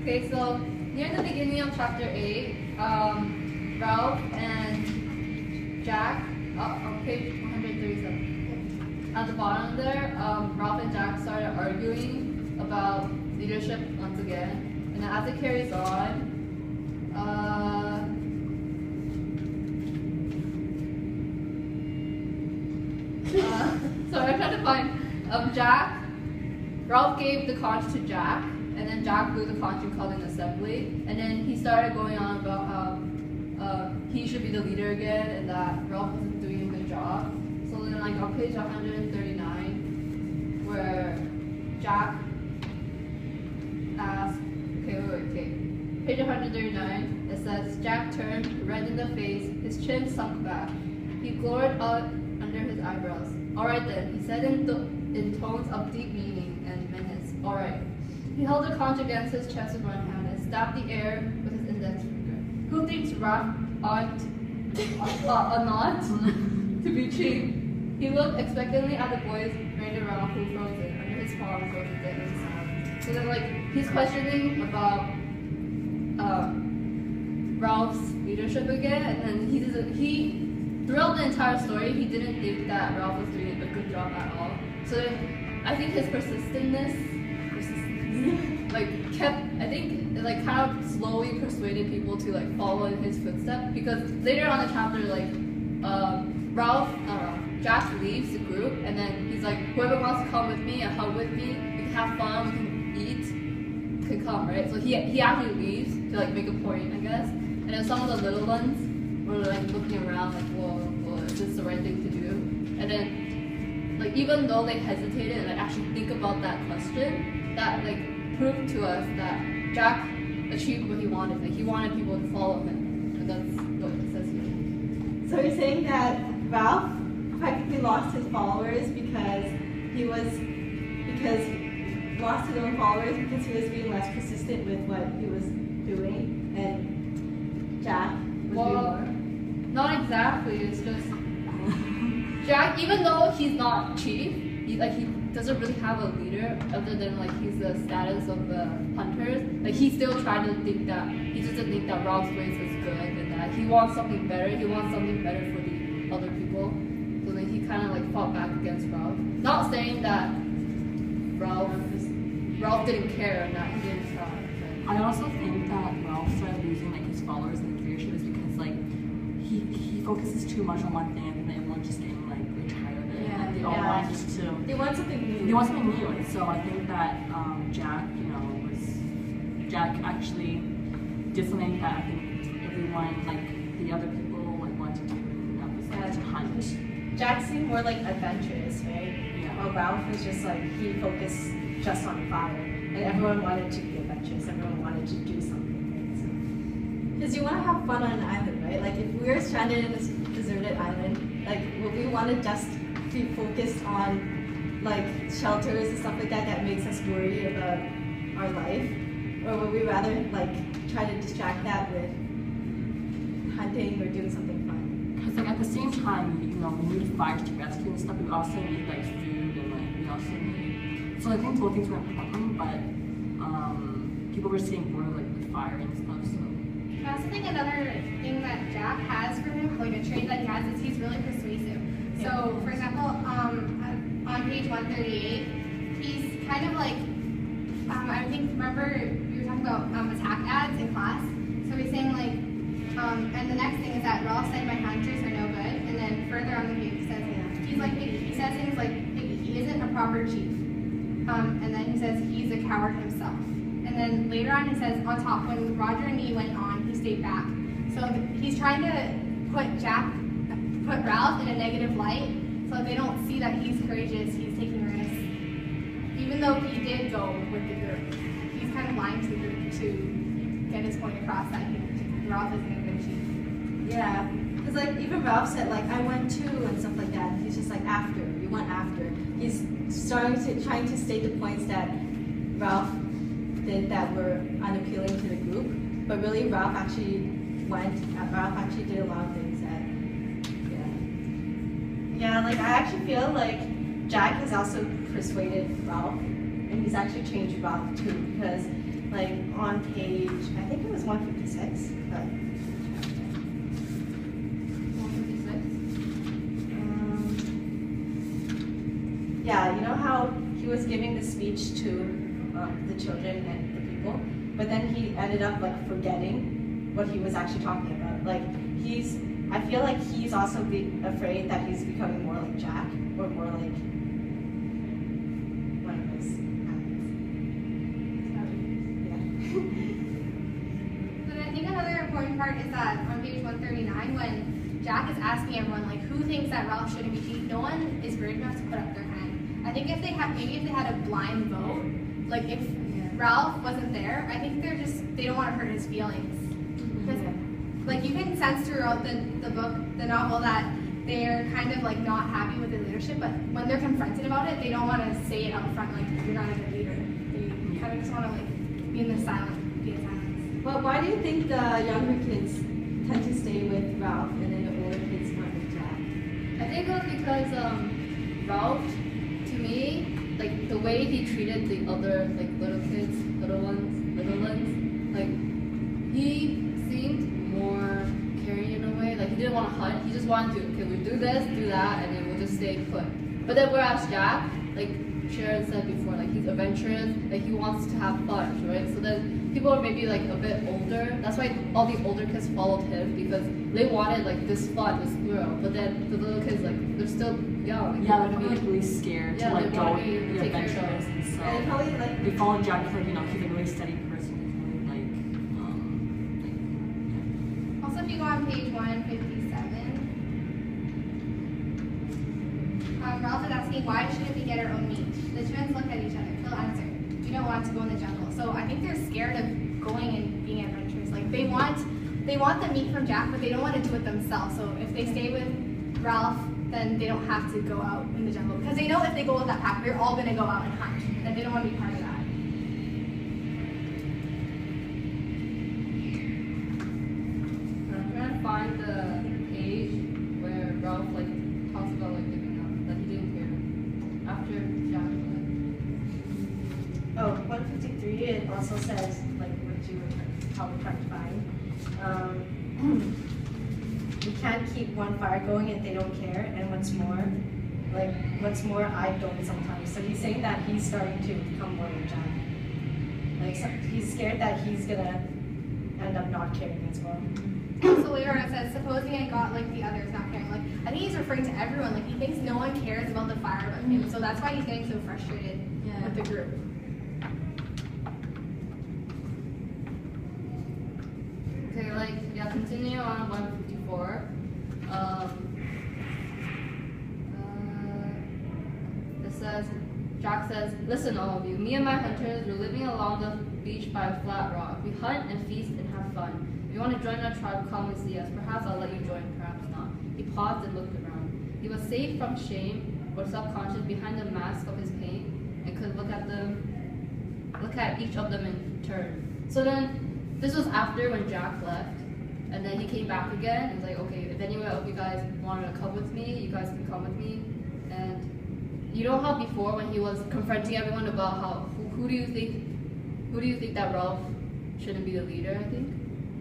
Okay, so near the beginning of chapter 8, Ralph and Jack, on page 137, at the bottom there, Ralph and Jack started arguing about leadership once again. And then as it carries on, so I'm trying to find Ralph gave the conch to Jack, and then Jack blew the conch and called an assembly, and then he started going on about how he should be the leader again and that Ralph wasn't doing a good job. So then like on page 139, where Jack asked, page 139, it says, Jack turned, red in the face, his chin sunk back. He glowered out under his eyebrows. Alright then, he said in tones of deep meaning and menace. Alright. He held the conch against his chest with one hand and stabbed the air with his index finger. Who thinks Ralph ought not to be cheap? He looked expectantly at the boys running around who froze it. Under his palms was a deadly sound. So then like he's questioning about Ralph's leadership again, and then he throughout the entire story he didn't think that Ralph was doing a good job at all. So then I think his persistence like kind of slowly persuaded people to like follow in his footsteps, because later on in the chapter Jack leaves the group, and then he's like, whoever wants to come with me and hug with me, we can have fun, we can eat, can come, right? So he actually leaves to like make a point, I guess. And then some of the little ones were like looking around like, whoa, is this the right thing to do? And then like even though they hesitated and like actually think about that question, that like proved to us that Jack achieved what he wanted. Like he wanted people to follow him, and that's what it says here. So you're saying that Ralph practically lost his followers because he was being less persistent with what he was doing, and Jack was doing more? Not exactly. It's just Jack, even though he's not chief, he doesn't really have a leader other than like he's the status of the hunters. Like he still tried to think that he doesn't think that Ralph's ways is good, and that he wants something better. He wants something better for the other people. So then he kind of like fought back against Ralph. Not saying that Ralph didn't care and that he didn't try. I also think that Ralph started losing like his followers in the leadership is because like he focuses too much on one thing, and then everyone's just getting like really tired of it. Yeah, and they all want to. They want something new. They want something new, and so I think that Jack actually did something that I think everyone, like the other people, like wanted to do, and that was like to hunt. Jack seemed more like adventurous, right? Yeah. While Ralph was just like he focused just on fire, and everyone wanted to be adventurous. Everyone wanted to do something. Because you want to have fun on an island, right? Like if we were stranded in this deserted island, like would we want to just be focused on like shelters and stuff like that makes us worry about our life, or would we rather like try to distract that with hunting or doing something fun? Because like at the same time, we need fires to rescue and stuff. We also need like food, and like we also need. So I think both things were important, but people were seeing more like with fire and stuff. So I also think another thing that Jack has for him, like a trait that he has, is he's really persuasive. So, for example, on page 138, he's kind of like, I think, remember we were talking about attack ads in class? So he's saying like, and the next thing is that Ralph said my hunters are no good, and then further on the page he says, he says things like, he isn't a proper chief. And then he says he's a coward himself. And then later on he says, on top, when Roger and me went on, he stayed back. So he's trying to put Ralph in a negative light, so they don't see that he's courageous, he's taking risks. Even though he did go with the group, he's kind of lying to the group to get his point across that Ralph isn't a good chief. Yeah, because like even Ralph said like I went too and stuff like that. He's just like after, we went after. He's trying to state the points that Ralph did that were unappealing to the group, but really Ralph actually did a lot of things that, yeah, like I actually feel like Jack has also persuaded Ralph, and he's actually changed Ralph too, because like on page, I think it was 156, but 156. yeah, you know how he was giving the speech to the children and the people, but then he ended up like forgetting what he was actually talking about. Like I feel like he's also afraid that he's becoming more like Jack, or more like one of his habits. But I think another important part is that on page 139, when Jack is asking everyone like who thinks that Ralph shouldn't be cheating, no one is brave enough to put up their hand. I think if they had a blind vote, like if Ralph wasn't there, I think they don't want to hurt his feelings. Because like you can sense throughout the book, the novel, that they're kind of like not happy with the leadership, but when they're confronted about it, they don't want to say it out front like you're not a good leader. They kind of just want to like be in silence. Well, why do you think the younger kids tend to stay with Ralph and then the older kids went with Jack? I think it was because Ralph, to me, like the way he treated the other like little ones, like he seemed more caring in a way. Like he didn't want to hunt. He just wanted to, okay, we'll do this, do that, and then we'll just stay put. But then whereas Jack, like Sharon said before, like he's adventurous, like he wants to have fun, right? So then people are maybe like a bit older. That's why all the older kids followed him, because they wanted like this fun, this thrill. But then the little kids, like they're still young. Like, Yeah, they're probably like really scared to like they go wanna and be be taken care adventurous, of. and so And probably like they follow Jack because, like, you know, he's a really steady person. He's really like Also, if you go on page 157, Ralph is asking, why shouldn't we get our own meat? The twins look at each other. Phil answered, we don't want to go in the jungle. So I think they're scared of going and being adventurous. Like they want the meat from Jack, but they don't want to do it themselves. So if they stay with Ralph, then they don't have to go out in the jungle, because they know if they go with that pack, they're all going to go out and hunt, and they don't want to be part of that. I'm trying to find the page where Ralph like talks about like giving up, that he didn't care after Jack left. Oh, 153, it also says, like what you were probably trying to find. You can't keep one fire going if they don't care, and what's more, I don't sometimes. So he's saying that he's starting to become more like Jack. Like, so he's scared that he's gonna end up not caring as well. Also later on it says, supposing I got like the others not caring. Like I think he's referring to everyone. Like he thinks no one cares about the fire but him. So that's why he's getting so frustrated with the group. Okay, like, yeah, continue on 154. It says, Jack says, listen all of you, me and my hunters, we're living along the beach by a flat rock. We hunt and feast and have fun. If you want to join our tribe, come and see us. Perhaps I'll let you join, perhaps not. He paused and looked around. He was safe from shame or self-conscious behind the mask of his pain and could look at each of them in turn. So then, this was after when Jack left, and then he came back again and was like, okay, if anyone of you guys wanted to come with me, you guys can come with me. And you know how before when he was confronting everyone about how, who do you think that Ralph shouldn't be the leader, I think?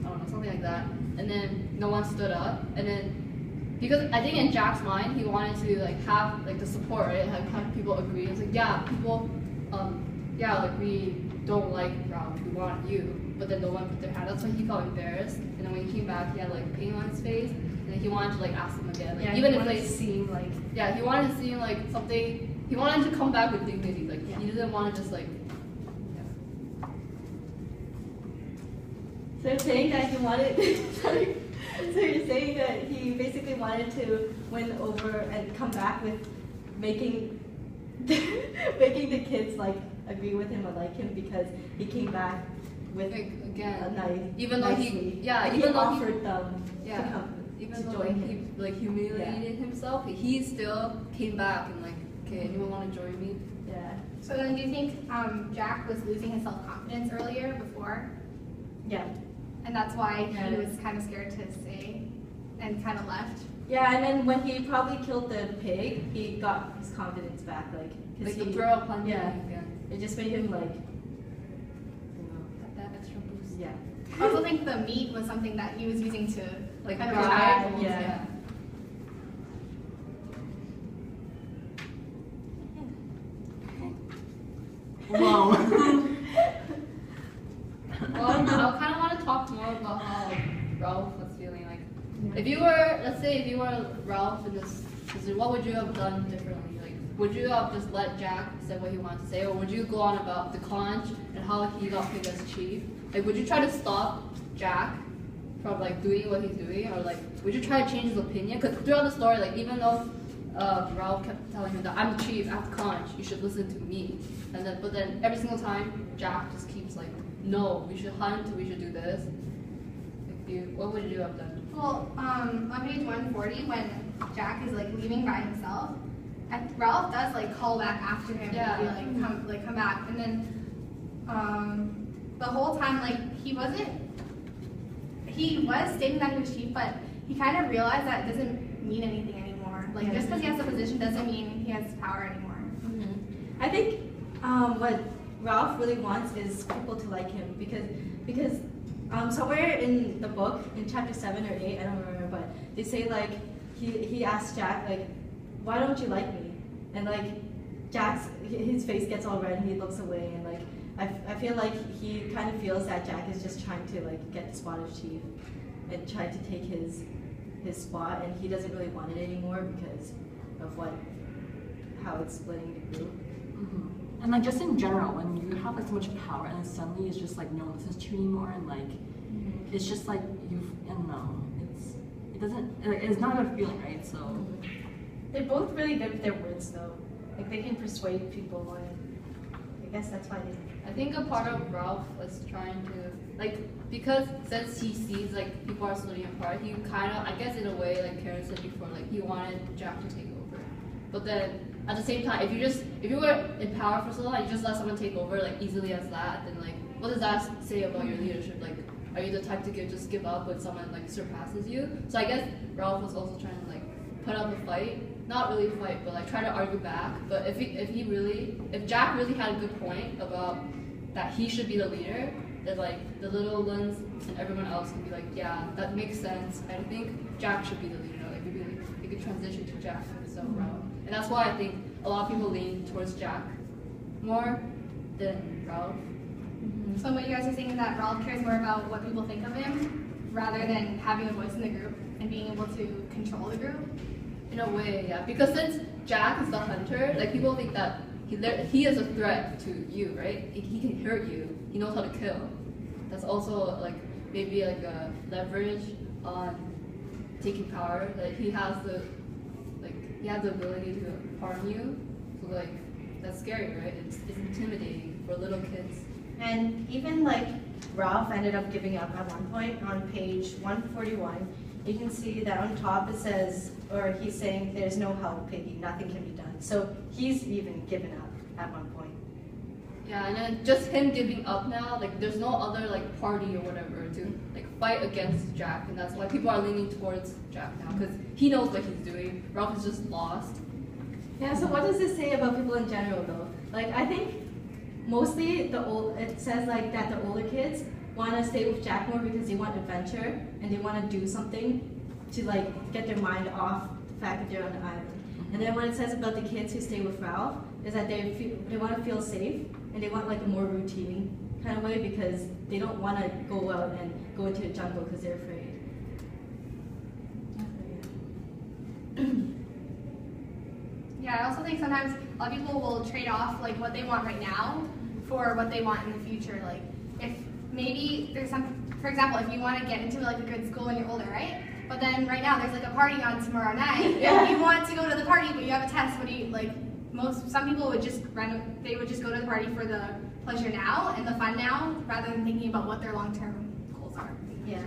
I don't know, something like that. And then no one stood up, and then, because I think in Jack's mind, he wanted to like have like the support, right? Have people agree. It's like, yeah, people, like we don't like Ralph, we want you. But then no one put their hand. That's why he felt embarrassed. And then when he came back, he had like pain on his face, and then he wanted to like ask them again. Like, even if they seem like he wanted to seem like something. He wanted to come back with dignity. Like he didn't want to just like. So you're saying that he wanted, sorry. So you're saying that he basically wanted to win over and come back with making the kids like agree with him or like him, because he came back with Like, again, a nice, even though nicely. he, yeah, Like, even he though offered them yeah, to come even to though join he him. like humiliated himself, he still came back and like, okay, anyone want to join me? Yeah. So then do you think Jack was losing his self-confidence earlier before? Yeah. And that's why Yeah. he was kind of scared to stay and kind of left? Yeah, and then when he probably killed the pig, he got his confidence back, like, 'cause Like the he, girl punching yeah. again. it just made him like, Yeah. I also think the meat was something that he was using to Like kind of bribe, bribe. yeah. Whoa. Well, I kind of want to talk more about how Ralph was feeling. Like, if you were, let's say, if you were Ralph in this position, what would you have done differently? Like, would you have just let Jack say what he wanted to say, or would you go on about the conch and how he got picked as chief? Like, would you try to stop Jack from like doing what he's doing, or like, would you try to change his opinion? Because throughout the story, like, even though Ralph kept telling him that I'm the chief, I'm the conch, you should listen to me, and then but then every single time Jack just keeps like, no, we should hunt, we should do this. What would you have done? Well, on page 140, when Jack is like leaving by himself, Ralph does like call back after him Yeah. and be like come back, and then the whole time like he was stating that he was chief, but he kind of realized that it doesn't mean anything anymore. Like just because he has a position doesn't mean he has power anymore. I think what Ralph really wants is people to like him because somewhere in the book, in chapter 7 or 8, I don't remember, but they say like he asks Jack like, why don't you like me? And like his face gets all red and he looks away, and like I feel like he kind of feels that Jack is just trying to like get the spot of chief and try to take his spot, and he doesn't really want it anymore because of how it's splitting the group. And like just in general, when you have like so much power and then suddenly it's just like no one listens to you anymore, and like it's just like I don't know, it's not a good feeling, right? So They're both really good with their words though. Like they can persuade people, and I guess that's why they. I think a part of Ralph was trying to, like, because since he sees like people are splitting apart, he kind of, I guess in a way, like Karen said before, like he wanted Jack to take over. But then at the same time, if you were in power for so long, you just let someone take over like easily as that, then like what does that say about your leadership? Like, are you the type to just give up when someone like surpasses you? So I guess Ralph was also trying to like put up a fight. Not really fight, but like try to argue back. But if Jack really had a good point about that he should be the leader, then like the little ones and everyone else can be like, yeah, that makes sense. I think Jack should be the leader. Like maybe we could transition to Jack instead of Ralph. And that's why I think a lot of people lean towards Jack more than Ralph. So what you guys are saying is that Ralph cares more about what people think of him rather than having a voice in the group and being able to control the group. In a way, yeah. Because since Jack is the hunter, like people think that he is a threat to you, right? He can hurt you. He knows how to kill. That's also like maybe like a leverage on taking power. That he has the ability to harm you. So like that's scary, right? It's intimidating for little kids. And even like Ralph ended up giving up at one point on page 141. You can see that on top it says, or he's saying, there's no help, Piggy, nothing can be done. So he's even given up at one point. Yeah, and then just him giving up now, like there's no other like party or whatever to like fight against Jack, and that's why people are leaning towards Jack now, because he knows what he's doing. Ralph is just lost. Yeah, so what does this say about people in general though? Like I think mostly it says like that the older kids want to stay with Jack more because they want adventure and they want to do something to like get their mind off the fact that they're on the island. And then what it says about the kids who stay with Ralph is that they want to feel safe and they want like a more routine kind of way because they don't want to go out and go into the jungle because they're afraid. Yeah, I also think sometimes a lot of people will trade off like what they want right now for what they want in the future. Like if maybe there's for example, if you want to get into like a good school when you're older, right? But then right now there's like a party on tomorrow night. Yeah. If you want to go to the party, but you have a test, what do you like? Some people would just go to the party for the pleasure now and the fun now, rather than thinking about what their long-term goals are. Yeah.